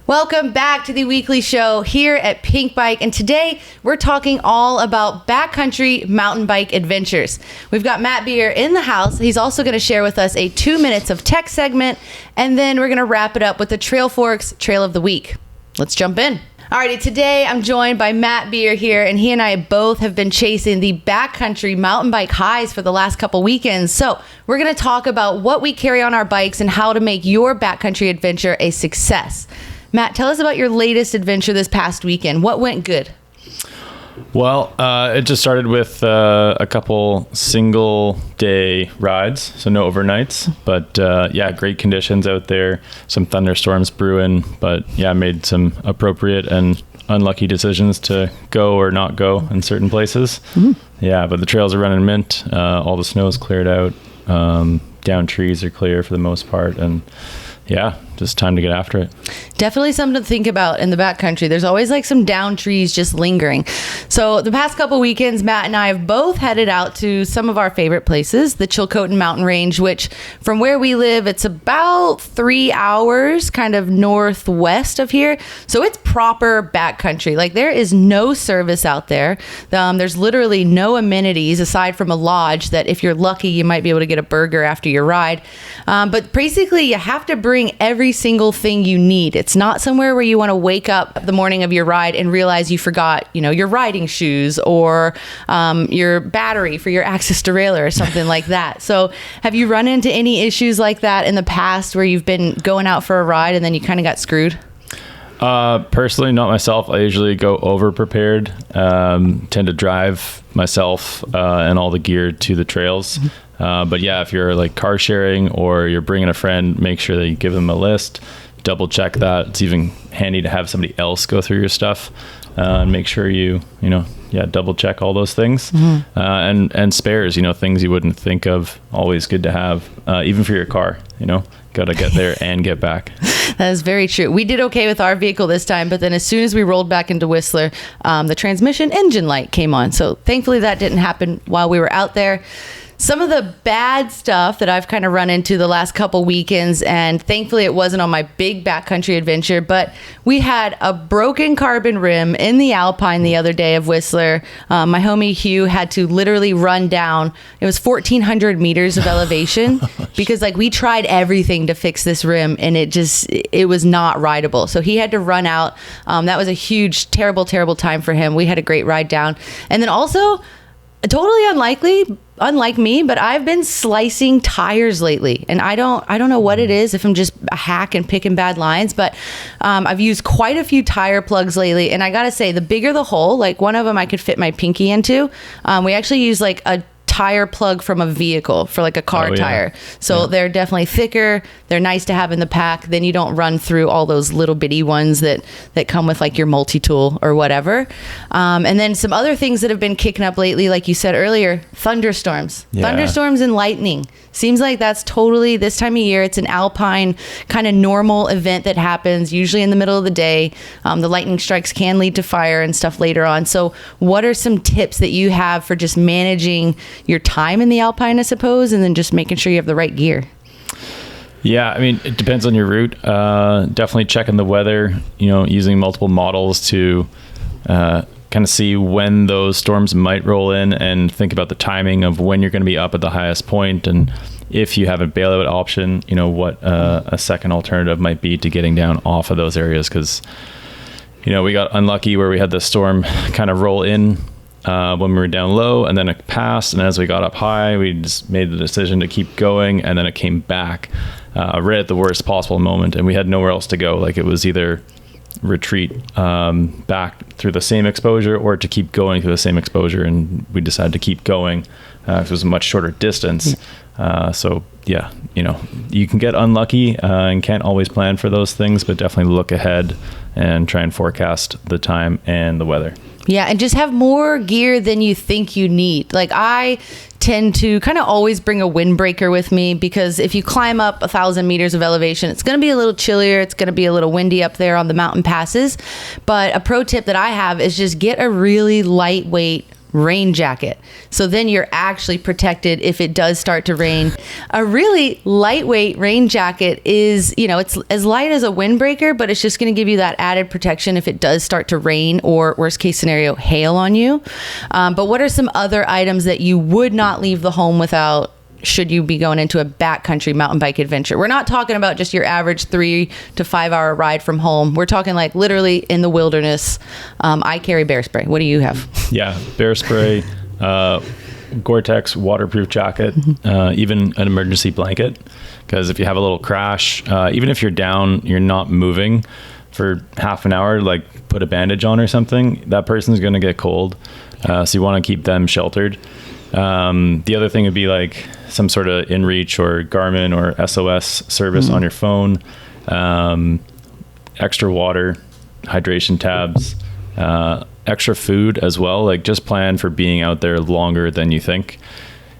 Welcome back to the weekly show here at Pinkbike, and today we're talking all about backcountry mountain bike adventures. We've got Matt Beer in the house. He's also going to share with us a 2 minutes of tech segment, and then we're going to wrap it up with the Trailforks Trail of the Week. Let's jump in. Alrighty, today I'm joined by Matt Beer here, and he and I both have been chasing the backcountry mountain bike highs for the last couple weekends. So we're going to talk about what we carry on our bikes and how to make your backcountry adventure a success. Matt, tell us about your latest adventure this past weekend. What went good? Well, it just started with a couple single day rides, so no overnights, but great conditions out there, some thunderstorms brewing, but made some appropriate and unlucky decisions to go or not go in certain places. Mm-hmm. Yeah, but the trails are running mint, all the snow is cleared out, down trees are clear for the most part, and just time to get after it. Definitely something to think about in the backcountry. There's always like some down trees just lingering. So the past couple weekends, Matt and I have both headed out to some of our favorite places, the Chilcotin Mountain Range, which from where we live, it's about 3 hours kind of northwest of here. So it's proper backcountry. Like there is no service out there. There's literally no amenities aside from a lodge that if you're lucky, you might be able to get a burger after your ride. But basically you have to bring every single thing you need. It's not somewhere where you want to wake up the morning of your ride and realize you forgot, your riding shoes or your battery for your Axis derailleur or something like that. So have you run into any issues like that in the past where you've been going out for a ride and then you kind of got screwed? Personally, not myself. I usually go over prepared, tend to drive myself and all the gear to the trails. But if you're like car sharing or you're bringing a friend, make sure that you give them a list, double check that. It's even handy to have somebody else go through your stuff and make sure you double check all those things. Mm-hmm. And spares, things you wouldn't think of, always good to have, even for your car, got to get there and get back. That is very true. We did okay with our vehicle this time, but then as soon as we rolled back into Whistler, the transmission engine light came on. So thankfully that didn't happen while we were out there. Some of the bad stuff that I've kind of run into the last couple weekends, and thankfully it wasn't on my big backcountry adventure, but we had a broken carbon rim in the Alpine the other day of Whistler. My homie Hugh had to literally run down. It was 1,400 meters of elevation because we tried everything to fix this rim and it was not rideable. So he had to run out. That was a huge, terrible time for him. We had a great ride down. And then also, totally unlike me, but I've been slicing tires lately, and I don't know what it is, if I'm just a hack and picking bad lines, but I've used quite a few tire plugs lately, and I gotta say, the bigger the hole, like one of them I could fit my pinky into. We actually use like a tire plug from a vehicle for like a car tire. So they're definitely thicker. They're nice to have in the pack. Then you don't run through all those little bitty ones that come with like your multi-tool or whatever. And then some other things that have been kicking up lately, like you said earlier, thunderstorms. Yeah. Thunderstorms and lightning. Seems like that's totally this time of year. It's an alpine kind of normal event that happens usually in the middle of the day. The lightning strikes can lead to fire and stuff later on. So what are some tips that you have for just managing your time in the alpine, I suppose, and then just making sure you have the right gear? Yeah, I mean, it depends on your route. Definitely checking the weather, using multiple models to kind of see when those storms might roll in and think about the timing of when you're going to be up at the highest point. And if you have a bailout option, what a second alternative might be to getting down off of those areas. Because, we got unlucky where we had the storm kind of roll in when we were down low, and then it passed. And as we got up high, we just made the decision to keep going. And then it came back right at the worst possible moment. And we had nowhere else to go. Like it was either retreat back through the same exposure or to keep going through the same exposure, and we decided to keep going because it was a much shorter distance. You can get unlucky and can't always plan for those things, but definitely look ahead and try and forecast the time and the weather. Yeah, and just have more gear than you think you need. Like I tend to kind of always bring a windbreaker with me, because if you climb up 1,000 meters of elevation, it's going to be a little chillier. It's going to be a little windy up there on the mountain passes. But a pro tip that I have is just get a really lightweight rain jacket. So then you're actually protected if it does start to rain. A really lightweight rain jacket is, it's as light as a windbreaker, but it's just going to give you that added protection if it does start to rain or, worst case scenario, hail on you. But what are some other items that you would not leave the home without should you be going into a backcountry mountain bike adventure? We're not talking about just your average 3 to 5 hour ride from home. We're talking like literally in the wilderness. I carry bear spray. What do you have? Yeah, bear spray, Gore-Tex waterproof jacket, even an emergency blanket. Because if you have a little crash, even if you're down, you're not moving for half an hour, like put a bandage on or something, that person's going to get cold. So you want to keep them sheltered. The other thing would be like some sort of InReach or Garmin or SOS service on your phone, extra water, hydration tabs, extra food as well. Like just plan for being out there longer than you think.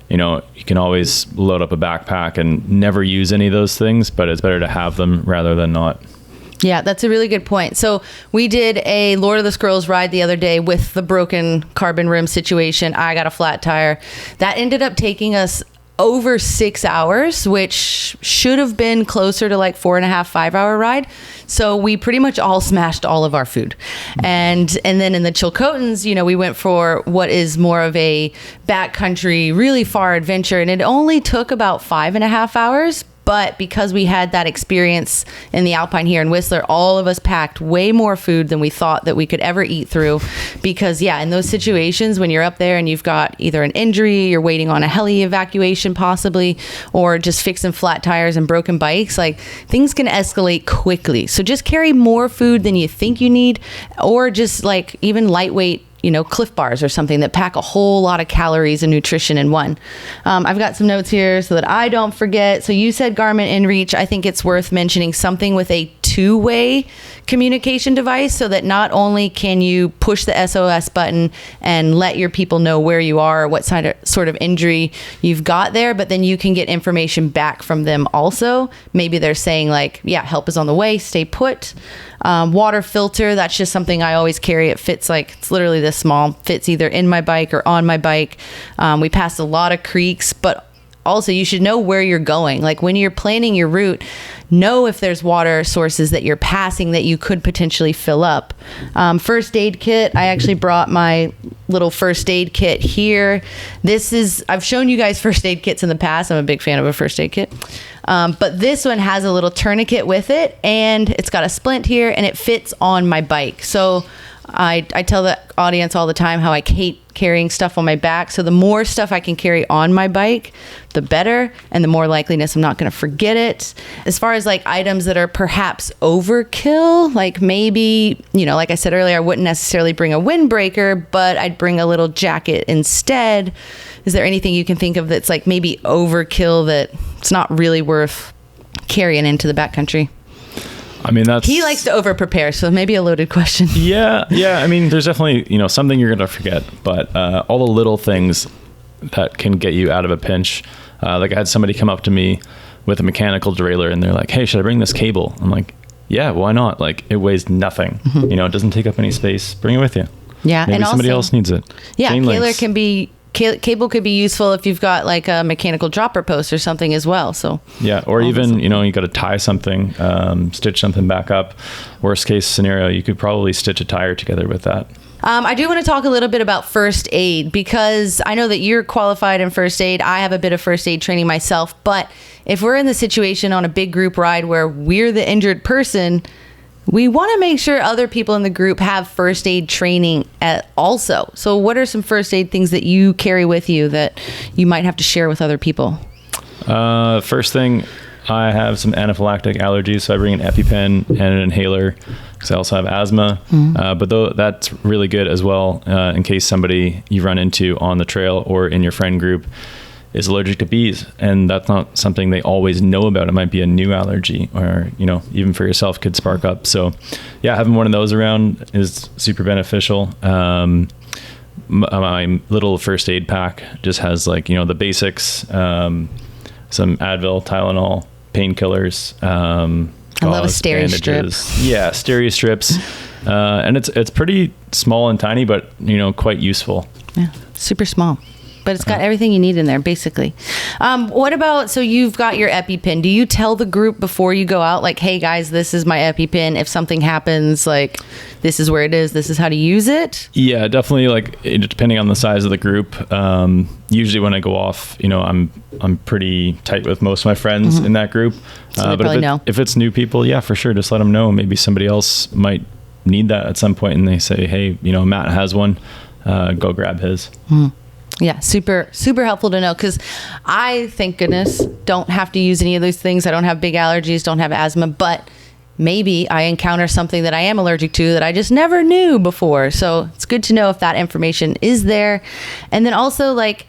You can always load up a backpack and never use any of those things, but it's better to have them rather than not. Yeah, that's a really good point. So we did a Lord of the Squirrels ride the other day with the broken carbon rim situation. I got a flat tire. That ended up taking us over 6 hours, which should have been closer to like 4.5, 5 hour ride. So we pretty much all smashed all of our food. And then in the Chilcotins, we went for what is more of a backcountry, really far adventure. And it only took about 5.5 hours. But because we had that experience in the Alpine here in Whistler, all of us packed way more food than we thought that we could ever eat through. Because, in those situations when you're up there and you've got either an injury, you're waiting on a heli evacuation possibly, or just fixing flat tires and broken bikes, like things can escalate quickly. So just carry more food than you think you need, or just like even lightweight Cliff Bars or something that pack a whole lot of calories and nutrition in one. I've got some notes here so that I don't forget. So you said Garmin InReach. I think it's worth mentioning something with a two-way communication device so that not only can you push the SOS button and let your people know where you are or what sort of injury you've got there, but then you can get information back from them also. Maybe they're saying like, help is on the way, stay put. Water filter, that's just something I always carry. It fits it's literally this small, fits either in my bike or on my bike. We passed a lot of creeks, but also you should know where you're going. Like when you're planning your route, know if there's water sources that you're passing that you could potentially fill up. First aid kit, I actually brought my little first aid kit here. I've shown you guys first aid kits in the past. I'm a big fan of a first aid kit. But this one has a little tourniquet with it, and it's got a splint here, and it fits on my bike. So I tell the audience all the time how I hate carrying stuff on my back. So the more stuff I can carry on my bike, the better, and the more likeliness I'm not going to forget it. As far as like items that are perhaps overkill, like maybe, like I said earlier, I wouldn't necessarily bring a windbreaker, but I'd bring a little jacket instead. Is there anything you can think of that's like maybe overkill that it's not really worth carrying into the backcountry? I mean, he likes to over prepare, so maybe a loaded question. Yeah. I mean, there's definitely, something you're going to forget, but all the little things that can get you out of a pinch. Like I had somebody come up to me with a mechanical derailleur and they're like, hey, should I bring this cable? I'm like, yeah, why not? Like it weighs nothing. Mm-hmm. It doesn't take up any space. Bring it with you. Yeah. Maybe and somebody else needs it. Yeah. Cable could be useful if you've got like a mechanical dropper post or something as well. So or even you got to tie something, stitch something back up. Worst case scenario, you could probably stitch a tire together with that. I do want to talk a little bit about first aid because I know that you're qualified in first aid. I have a bit of first aid training myself, but if we're in the situation on a big group ride where we're the injured person, we want to make sure other people in the group have first aid training also. So what are some first aid things that you carry with you that you might have to share with other people? First thing, I have some anaphylactic allergies, so I bring an EpiPen and an inhaler because I also have asthma. But that's really good as well in case somebody you run into on the trail or in your friend group is allergic to bees, and that's not something they always know about. It might be a new allergy, or even for yourself could spark up. So having one of those around is super beneficial. My little first aid pack just has the basics, some Advil, Tylenol, painkillers, I love a steri strip. Yeah, steri strips. And it's pretty small and tiny, but quite useful. Yeah. super small. But it's got everything you need in there, basically. What about, so you've got your EpiPen. Do you tell the group before you go out, like, hey, guys, this is my EpiPen. If something happens, like, this is where it is. This is how to use it? Yeah, definitely, like, depending on the size of the group. Usually when I go off, I'm pretty tight with most of my friends in that group. So but if it's new people, yeah, for sure, just let them know. Maybe somebody else might need that at some point, and they say, hey, Matt has one. Go grab his. Yeah, super, super helpful to know, because I, thank goodness, don't have to use any of those things. I don't have big allergies, don't have asthma, but maybe I encounter something that I am allergic to that I just never knew before. So it's good to know if that information is there. And then also, like,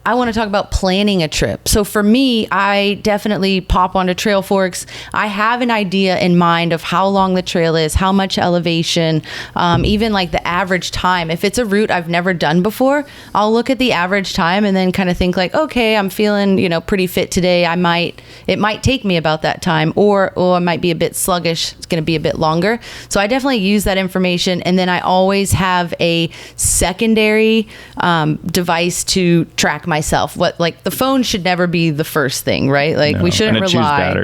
I want to talk about planning a trip. So for me, I definitely pop onto Trailforks. I have an idea in mind of how long the trail is, how much elevation, even like the average time. If it's a route I've never done before, I'll look at the average time and then kind of think like, okay, I'm feeling, pretty fit today. It might take me about that time, or I might be a bit sluggish. It's going to be a bit longer. So I definitely use that information. And then I always have a secondary device to track myself. The phone should never be the first thing, right? Like, we shouldn't rely.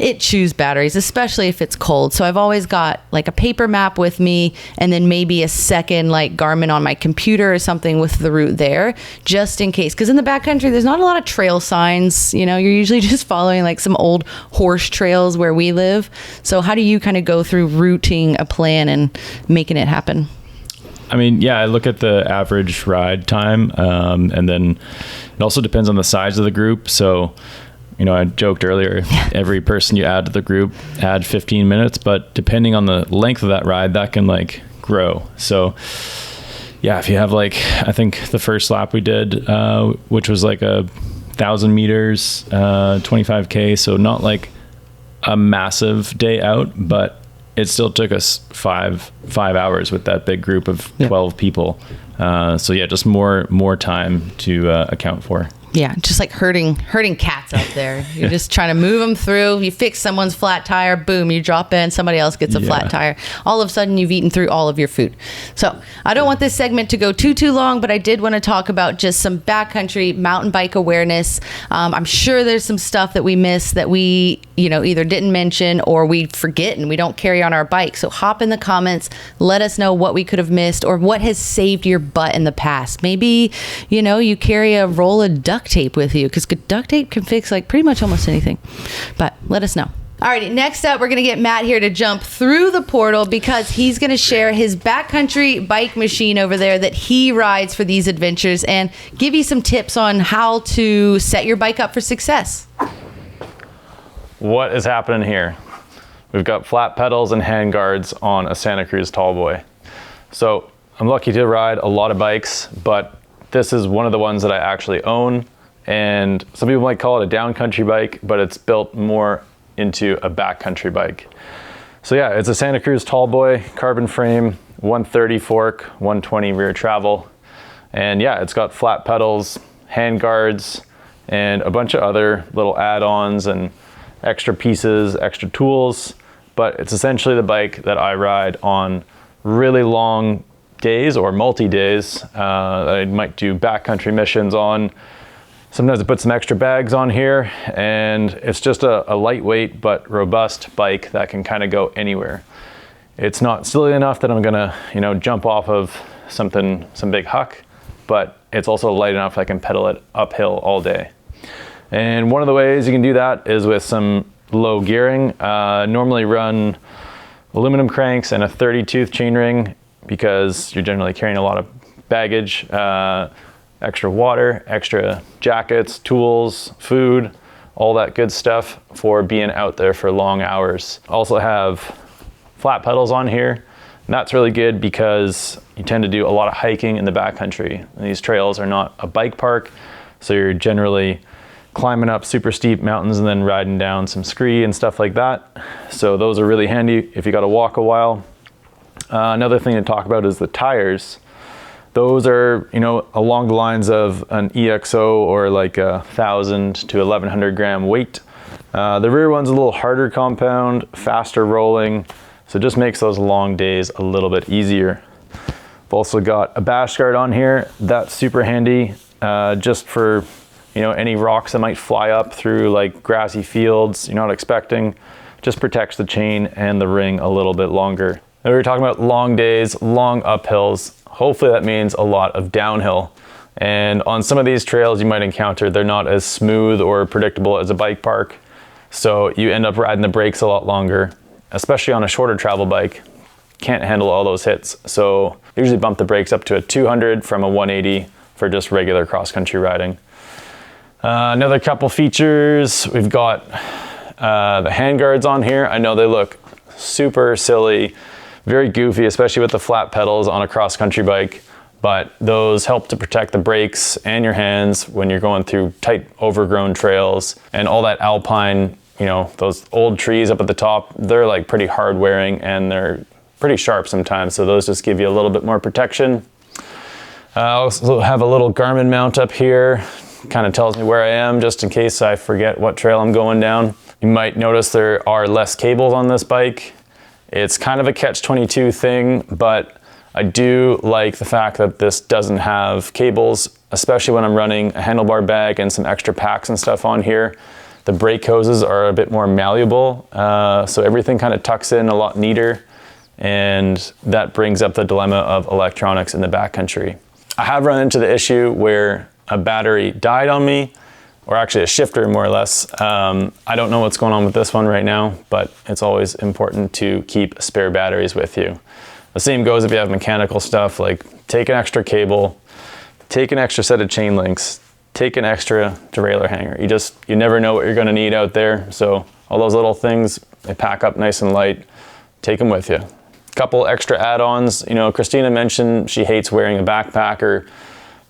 It chews batteries, especially if it's cold. So I've always got like a paper map with me, and then maybe a second like Garmin on my computer or something with the route there, just in case. Because in the backcountry, there's not a lot of trail signs. You're usually just following like some old horse trails where we live. So how do you kind of go through routing a plan and making it happen? I mean, yeah, I look at the average ride time, and then it also depends on the size of the group. So, I joked earlier, every person you add to the group, add 15 minutes, but depending on the length of that ride, that can like grow. So yeah, if you have like, I think the first lap we did, which was like 1,000 meters, 25K. So not like a massive day out, but it still took us five hours with that big group of 12 people. So yeah, just more time to account for. Yeah, just like herding cats out there. You're just trying to move them through. You fix someone's flat tire, boom, you drop in, somebody else gets a flat tire. All of a sudden, you've eaten through all of your food. So I don't want this segment to go too long, but I did want to talk about just some backcountry mountain bike awareness. I'm sure there's some stuff that we missed that we, either didn't mention or we forget and we don't carry on our bike. So hop in the comments, let us know what we could have missed or what has saved your butt in the past. Maybe, you carry a roll of duct tape with you, because duct tape can fix like pretty much almost anything. But let us know. Alrighty, next up, we're going to get Matt here to jump through the portal, because he's going to share his backcountry bike machine over there that he rides for these adventures and give you some tips on how to set your bike up for success. What is happening here? We've got flat pedals and hand guards on a Santa Cruz Tallboy. So I'm lucky to ride a lot of bikes, but this is one of the ones that I actually own. And some people might call it a downcountry bike, but it's built more into a backcountry bike. So yeah, it's a Santa Cruz Tallboy, carbon frame, 130 fork, 120 rear travel. And yeah, it's got flat pedals, hand guards, and a bunch of other little add-ons and extra pieces, extra tools. But it's essentially the bike that I ride on really long days or multi-days. I might do backcountry missions on. Sometimes I put some extra bags on here, and it's just a lightweight but robust bike that can kind of go anywhere. It's not silly enough that I'm gonna, jump off of some big huck, but it's also light enough that I can pedal it uphill all day. And one of the ways you can do that is with some low gearing. Normally run aluminum cranks and a 30-tooth chainring, because you're generally carrying a lot of baggage. Extra water, extra jackets, tools, food, all that good stuff for being out there for long hours. Also have flat pedals on here, and that's really good because you tend to do a lot of hiking in the backcountry. These trails are not a bike park, so you're generally climbing up super steep mountains and then riding down some scree and stuff like that. So those are really handy if you got to walk a while. Another thing to talk about is the tires. Those are, along the lines of an EXO or like 1,000 to 1,100 gram weight. The rear one's a little harder compound, faster rolling, so it just makes those long days a little bit easier. I've also got a bash guard on here. That's super handy, just for, any rocks that might fly up through like grassy fields you're not expecting. Just protects the chain and the ring a little bit longer. Now we were talking about long days, long uphills. Hopefully that means a lot of downhill. And on some of these trails you might encounter, they're not as smooth or predictable as a bike park. So you end up riding the brakes a lot longer, especially on a shorter travel bike. Can't handle all those hits. So usually bump the brakes up to a 200 from a 180 for just regular cross-country riding. Another couple features, we've got the handguards on here. I know they look super silly, very goofy, especially with the flat pedals on a cross-country bike, but those help to protect the brakes and your hands when you're going through tight, overgrown trails. And all that alpine, those old trees up at the top, they're like pretty hard wearing and they're pretty sharp sometimes, so those just give you a little bit more protection. I also have a little Garmin mount up here, kind of tells me where I am just in case I forget what trail I'm going down. You might notice there are less cables on this bike. It's kind of a catch-22 thing, but I do like the fact that this doesn't have cables, especially when I'm running a handlebar bag and some extra packs and stuff on here. The brake hoses are a bit more malleable, so everything kind of tucks in a lot neater, and that brings up the dilemma of electronics in the backcountry. I have run into the issue where a battery died on me, or actually a shifter more or less. I don't know what's going on with this one right now, but it's always important to keep spare batteries with you. The same goes if you have mechanical stuff, like take an extra cable, take an extra set of chain links, take an extra derailleur hanger. You never know what you're gonna need out there. So all those little things, they pack up nice and light, take them with you. Couple extra add-ons. Christina mentioned she hates wearing a backpack or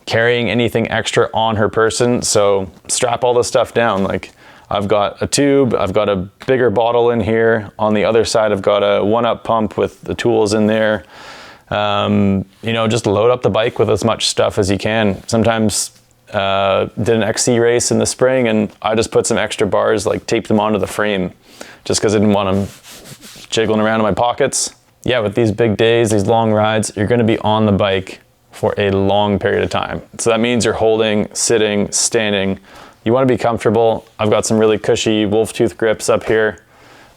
carrying anything extra on her person, so strap all this stuff down. Like, I've got a tube, I've got a bigger bottle in here. On the other side, I've got a 1-up pump with the tools in there. Just load up the bike with as much stuff as you can. Sometimes did an XC race in the spring and I just put some extra bars, like taped them onto the frame just because I didn't want them jiggling around in my pockets. Yeah, with these big days, these long rides, you're gonna be on the bike for a long period of time. So that means you're holding, sitting, standing. You wanna be comfortable. I've got some really cushy wolf tooth grips up here,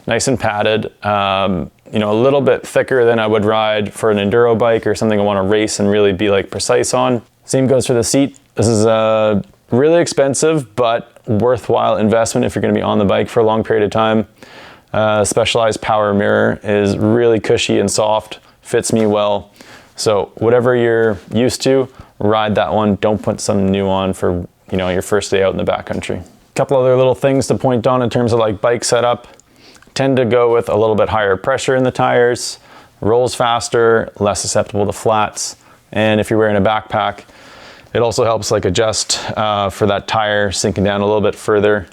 nice and padded. A little bit thicker than I would ride for an enduro bike or something I wanna race and really be like precise on. Same goes for the seat. This is a really expensive, but worthwhile investment if you're gonna be on the bike for a long period of time. Specialized power mirror is really cushy and soft, fits me well. So whatever you're used to, ride that one. Don't put something new on for your first day out in the backcountry. A couple other little things to point on in terms of like bike setup. Tend to go with a little bit higher pressure in the tires, rolls faster, less susceptible to flats. And if you're wearing a backpack, it also helps like adjust for that tire sinking down a little bit further.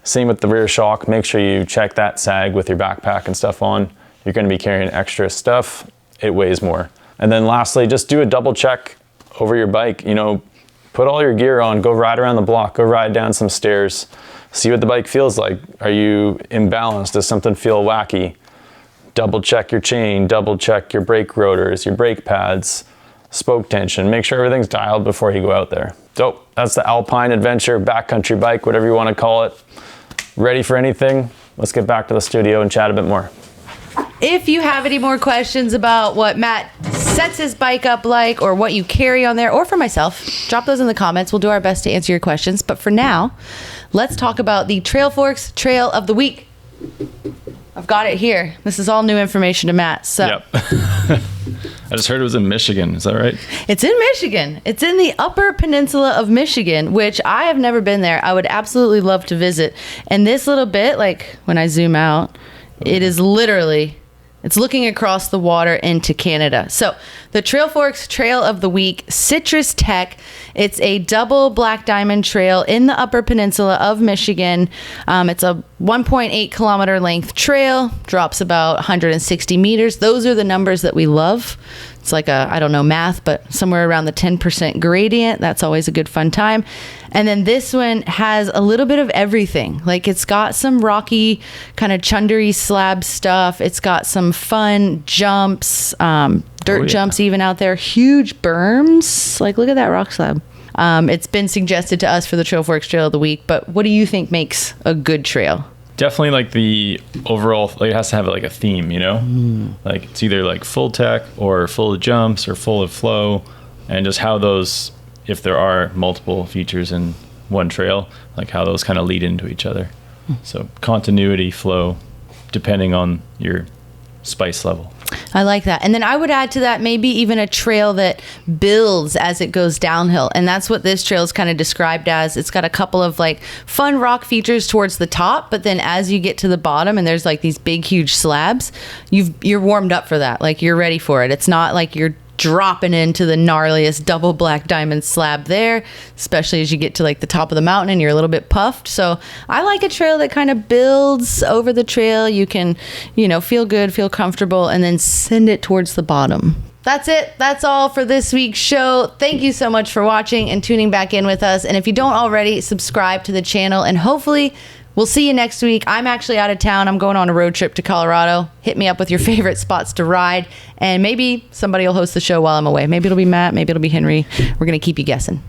Same with the rear shock. Make sure you check that sag with your backpack and stuff on. You're going to be carrying extra stuff. It weighs more. And then lastly, just do a double check over your bike. Put all your gear on, go ride around the block, go ride down some stairs, see what the bike feels like. Are you imbalanced? Does something feel wacky? Double check your chain, double check your brake rotors, your brake pads, spoke tension. Make sure everything's dialed before you go out there. So that's the Alpine Adventure backcountry bike, whatever you want to call it. Ready for anything? Let's get back to the studio and chat a bit more. If you have any more questions about what Matt sets his bike up like, or what you carry on there, or for myself, drop those in the comments. We'll do our best to answer your questions. But for now, let's talk about the Trailforks Trail of the Week. I've got it here. This is all new information to Matt. So. Yep. I just heard it was in Michigan. Is that right? It's in Michigan. It's in the Upper Peninsula of Michigan, which I have never been there. I would absolutely love to visit. And this little bit, like when I zoom out, it is literally, it's looking across the water into Canada. So the Trailforks Trail of the Week, Citrus Tech. It's a double black diamond trail in the Upper Peninsula of Michigan. It's a 1.8 kilometer length trail, drops about 160 meters. Those are the numbers that we love. It's like I don't know math, but somewhere around the 10% gradient. That's always a good fun time. And then this one has a little bit of everything. Like it's got some rocky kind of chundery slab stuff. It's got some fun jumps, dirt jumps even out there, huge berms. Like, look at that rock slab. It's been suggested to us for the Trailforks Trail of the Week, but what do you think makes a good trail? Definitely like the overall, like it has to have like a theme, you know? Like it's either like full tech or full of jumps or full of flow, and just how those, if there are multiple features in one trail, like how those kind of lead into each other. So continuity, flow, depending on your spice level. I like that. And then I would add to that maybe even a trail that builds as it goes downhill. And that's what this trail is kind of described as. It's got a couple of like fun rock features towards the top, but then as you get to the bottom and there's like these big, huge slabs, you're warmed up for that. Like you're ready for it. It's not like you're dropping into the gnarliest double black diamond slab there, especially as you get to like the top of the mountain and you're a little bit puffed. So I like a trail that kind of builds over the trail. You can, feel good, feel comfortable, and then send it towards the bottom. That's it. That's all for this week's show. Thank you so much for watching and tuning back in with us. And if you don't already, subscribe to the channel, and hopefully we'll see you next week. I'm actually out of town. I'm going on a road trip to Colorado. Hit me up with your favorite spots to ride, and maybe somebody will host the show while I'm away. Maybe it'll be Matt. Maybe it'll be Henry. We're going to keep you guessing.